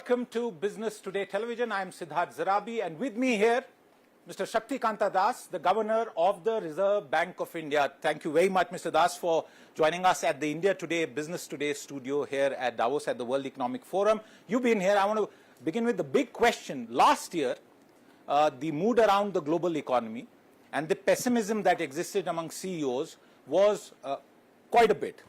welcome to Business Today Television. I am Siddharth Zarabi, and with me here, Mr. Shaktikanta Das, the Governor of the Reserve Bank of India. Thank you very much, Mr. Das, for joining us at the India Today Business Today studio here at Davos at the World Economic Forum. You've been here. I want to begin with the big question. Last year, the mood around the global economy and the pessimism that existed among CEOs was quite a bit.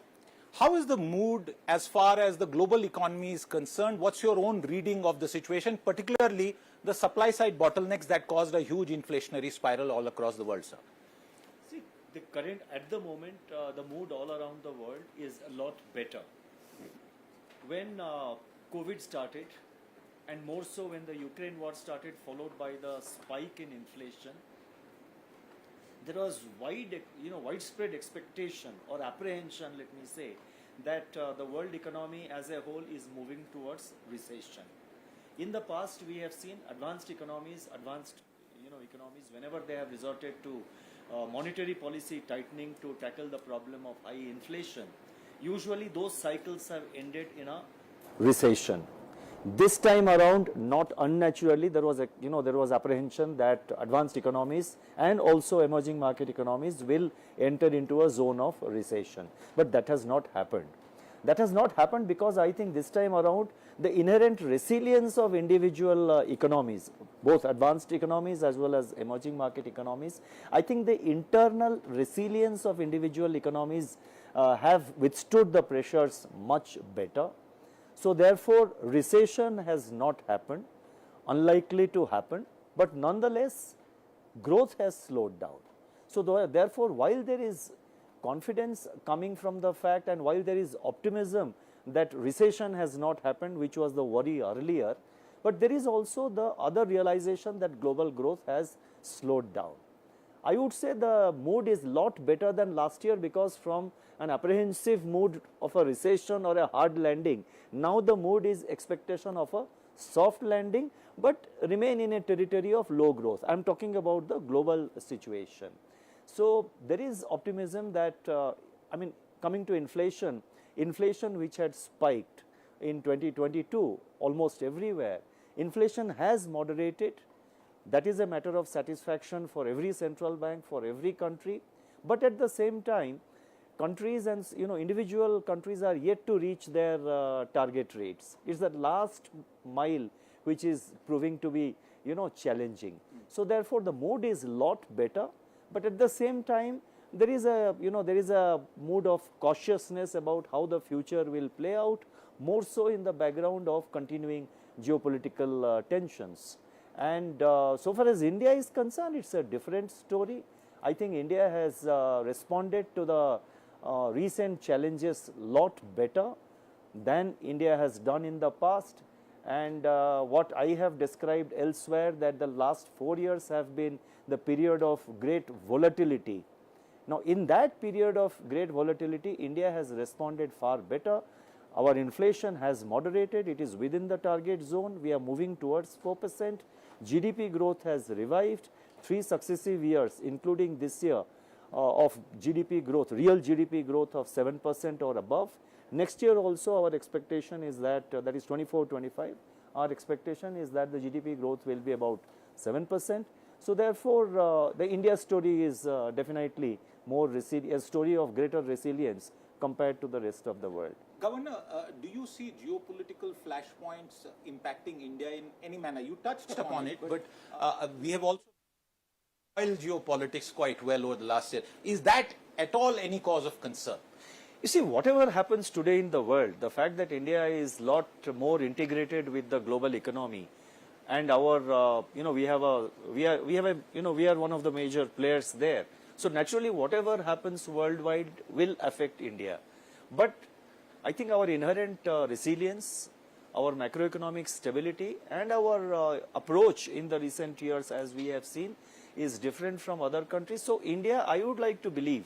How is the mood as far as the global economy is concerned? What's your own reading of the situation, particularly the supply side bottlenecks that caused a huge inflationary spiral all across the world, sir? See, at the moment, the mood all around the world is a lot better. When COVID started, and more so when the Ukraine war started, followed by the spike in inflation, there was widespread expectation or apprehension, let me say, that the world economy as a whole is moving towards recession. In the past, we have seen advanced economies, whenever they have resorted to monetary policy tightening to tackle the problem of high inflation, usually those cycles have ended in a recession. This time around, not unnaturally, there was apprehension that advanced economies and also emerging market economies will enter into a zone of recession. But that has not happened. That has not happened because I think this time around, the inherent resilience of individual economies, both advanced economies as well as emerging market economies, I think the internal resilience of individual economies have withstood the pressures much better. So therefore, recession has not happened, unlikely to happen, but nonetheless, growth has slowed down. So therefore, while there is confidence coming from the fact and while there is optimism that recession has not happened, which was the worry earlier, but there is also the other realization that global growth has slowed down. I would say the mood is a lot better than last year because from an apprehensive mood of a recession or a hard landing, now the mood is expectation of a soft landing but remain in a territory of low growth. I am talking about the global situation. So there is optimism that, coming to inflation which had spiked in 2022 almost everywhere, inflation has moderated. That is a matter of satisfaction for every central bank, for every country. But at the same time, countries and individual countries are yet to reach their target rates. It's that last mile which is proving to be challenging. So therefore, the mood is a lot better. But at the same time, there is a mood of cautiousness about how the future will play out, more so in the background of continuing geopolitical tensions. And so far as India is concerned, it's a different story. I think India has responded to the recent challenges a lot better than India has done in the past. And what I have described elsewhere, that the last 4 years have been the period of great volatility. Now, in that period of great volatility, India has responded far better. Our inflation has moderated. It is within the target zone. We are moving towards 4%. GDP growth has revived. 3 successive years, including this year, of GDP growth, real GDP growth of 7% or above. Next year also our expectation is that, that is 24-25, our expectation is that the GDP growth will be about 7%. So therefore, the India story is definitely a story of greater resilience compared to the rest of the world. Governor, do you see geopolitical flashpoints impacting India in any manner? You touched upon it, but we have also foiled geopolitics quite well over the last year. Is that at all any cause of concern? You see, whatever happens today in the world, the fact that India is a lot more integrated with the global economy, and our, we are one of the major players there. So naturally, whatever happens worldwide will affect India. But I think our inherent resilience, our macroeconomic stability, and our approach in the recent years, as we have seen, is different from other countries. So India, I would like to believe,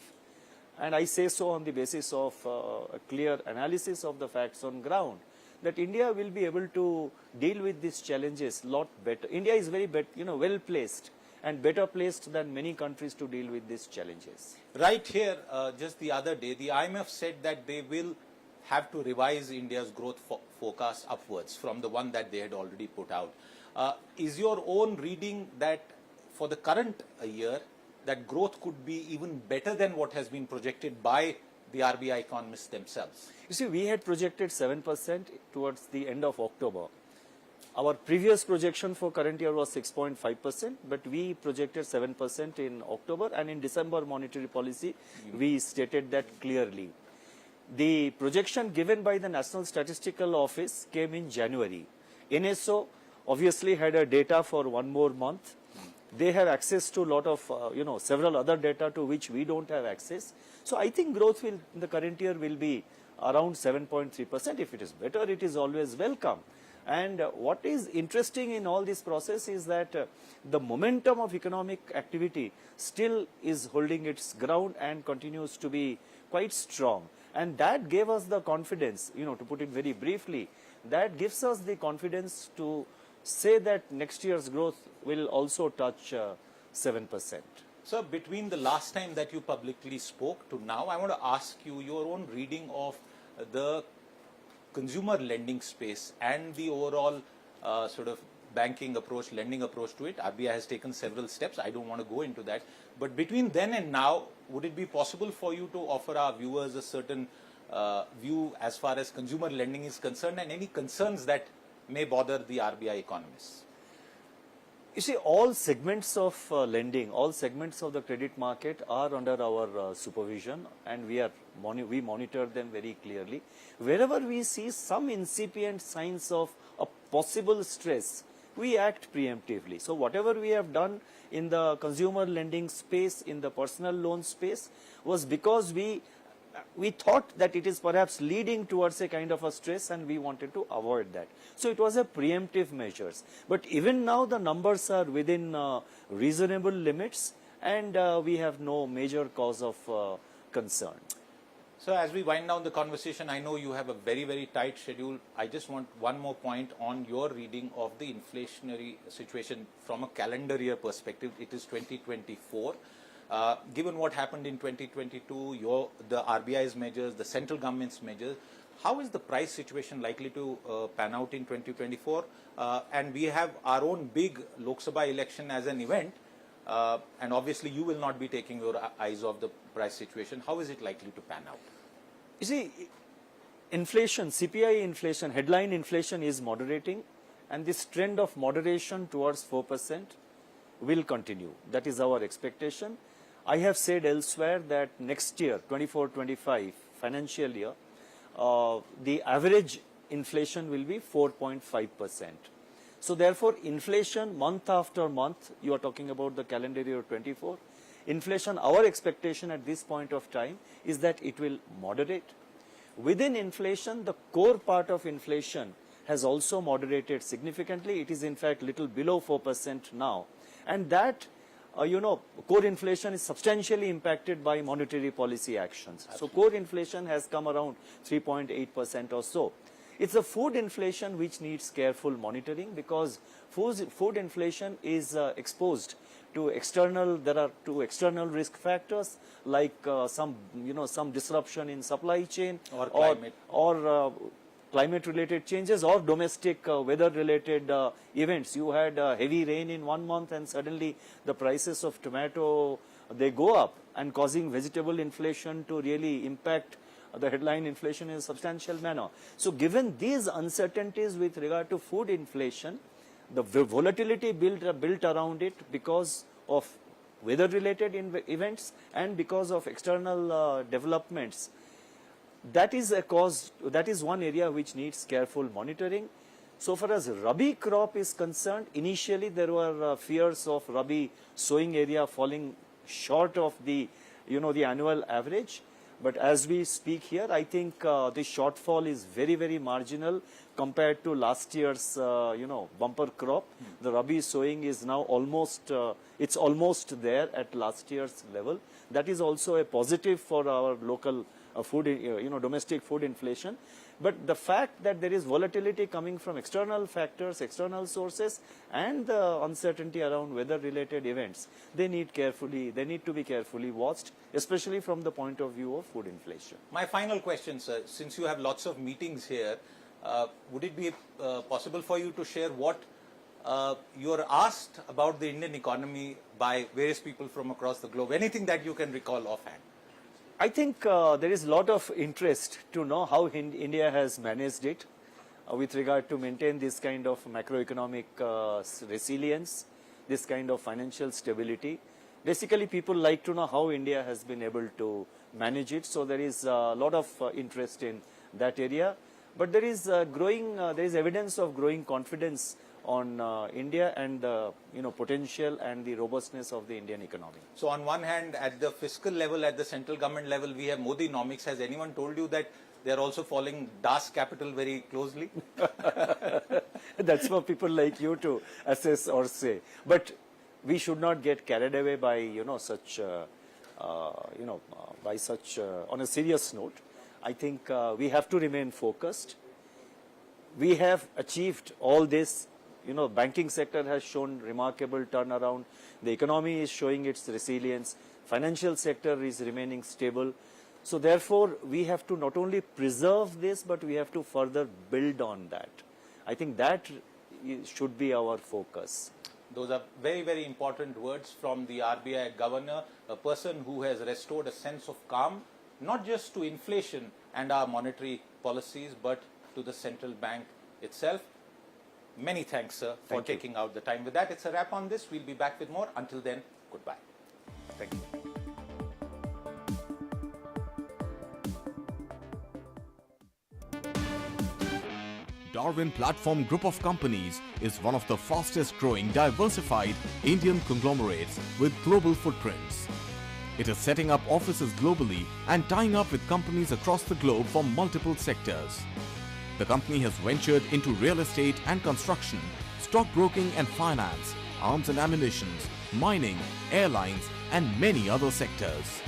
and I say so on the basis of a clear analysis of the facts on ground, that India will be able to deal with these challenges a lot better. India is very well placed and better placed than many countries to deal with these challenges. Right here, just the other day, the IMF said that they will have to revise India's growth forecast upwards from the one that they had already put out. Is your own reading that for the current year, that growth could be even better than what has been projected by the RBI economists themselves? You see, we had projected 7% towards the end of October. Our previous projection for current year was 6.5%, but we projected 7% in October, and in December monetary policy, we stated that clearly. The projection given by the National Statistical Office came in January. NSO obviously had a data for one more month. They have access to a lot of, several other data to which we don't have access. So I think growth in the current year will be around 7.3%. If it is better, it is always welcome. And what is interesting in all this process is that the momentum of economic activity still is holding its ground and continues to be quite strong. And that gave us the confidence, to put it very briefly, that gives us the confidence to say that next year's growth will also touch 7%. So between the last time that you publicly spoke to now, I want to ask you your own reading of the consumer lending space and the overall sort of banking approach, lending approach to it. RBI has taken several steps. I don't want to go into that. But between then and now, would it be possible for you to offer our viewers a certain view as far as consumer lending is concerned and any concerns that may bother the RBI economists? You see, all segments of lending, all segments of the credit market are under our supervision, and we monitor them very clearly. Wherever we see some incipient signs of a possible stress, we act preemptively. So whatever we have done in the consumer lending space, in the personal loan space, was because we thought that it is perhaps leading towards a kind of a stress, and we wanted to avoid that. So it was a preemptive measures. But even now the numbers are within reasonable limits, and we have no major cause of concern. So as we wind down the conversation, I know you have a very, very tight schedule. I just want one more point on your reading of the inflationary situation from a calendar year perspective. It is 2024. Given what happened in 2022, the RBI's measures, the central government's measures, how is the price situation likely to pan out in 2024? And we have our own big Lok Sabha election as an event, and obviously you will not be taking your eyes off the price situation. How is it likely to pan out? You see, inflation, CPI inflation, headline inflation is moderating, and this trend of moderation towards 4% will continue. That is our expectation. I have said elsewhere that next year, 24-25 financial year, the average inflation will be 4.5%. So therefore, inflation month after month, you are talking about the calendar year 24, inflation, our expectation at this point of time is that it will moderate. Within inflation, the core part of inflation has also moderated significantly. It is in fact little below 4% now. And that, core inflation is substantially impacted by monetary policy actions. Absolutely. So core inflation has come around 3.8% or so. It's the food inflation which needs careful monitoring, because food inflation is exposed to external risk factors like some disruption in supply chain or climate related changes or domestic weather related events. You had heavy rain in one month and suddenly the prices of tomato, they go up, and causing vegetable inflation to really impact the headline inflation in a substantial manner. So given these uncertainties with regard to food inflation, the volatility built around it because of weather related events and because of external developments, that is one area which needs careful monitoring. So far as Rabi crop is concerned, initially there were fears of Rabi sowing area falling short of the annual average. But as we speak here, I think the shortfall is very, very marginal compared to last year's, bumper crop. The Rabi sowing is now almost there at last year's level. That is also a positive for our local domestic food inflation. But the fact that there is volatility coming from external factors, external sources, and the uncertainty around weather-related events, they need to be carefully watched, especially from the point of view of food inflation. My final question, sir, since you have lots of meetings here, would it be possible for you to share what you are asked about the Indian economy by various people from across the globe? Anything that you can recall offhand? I think there is a lot of interest to know how India has managed it with regard to maintain this kind of macroeconomic resilience, this kind of financial stability. Basically, people like to know how India has been able to manage it. So there is a lot of interest in that area. But there is evidence of growing confidence on India and the potential and the robustness of the Indian economy. So on one hand, at the fiscal level, at the central government level, we have Modi-nomics. Has anyone told you that they are also following Das capital very closely? That's for people like you to assess or say. But we should not get carried away by on a serious note. I think we have to remain focused. We have achieved all this. Banking sector has shown remarkable turnaround. The economy is showing its resilience. Financial sector is remaining stable. So therefore, we have to not only preserve this, but we have to further build on that. I think that should be our focus. Those are very, very important words from the RBI governor, a person who has restored a sense of calm, not just to inflation and our monetary policies, but to the central bank itself. Many thanks, sir, for taking out the time. With that, it's a wrap on this. We'll be back with more. Until then, goodbye. Thank you. Darwin Platform Group of Companies is one of the fastest growing diversified Indian conglomerates with global footprints. It is setting up offices globally and tying up with companies across the globe for multiple sectors. The company has ventured into real estate and construction, stockbroking and finance, arms and ammunition, mining, airlines and many other sectors.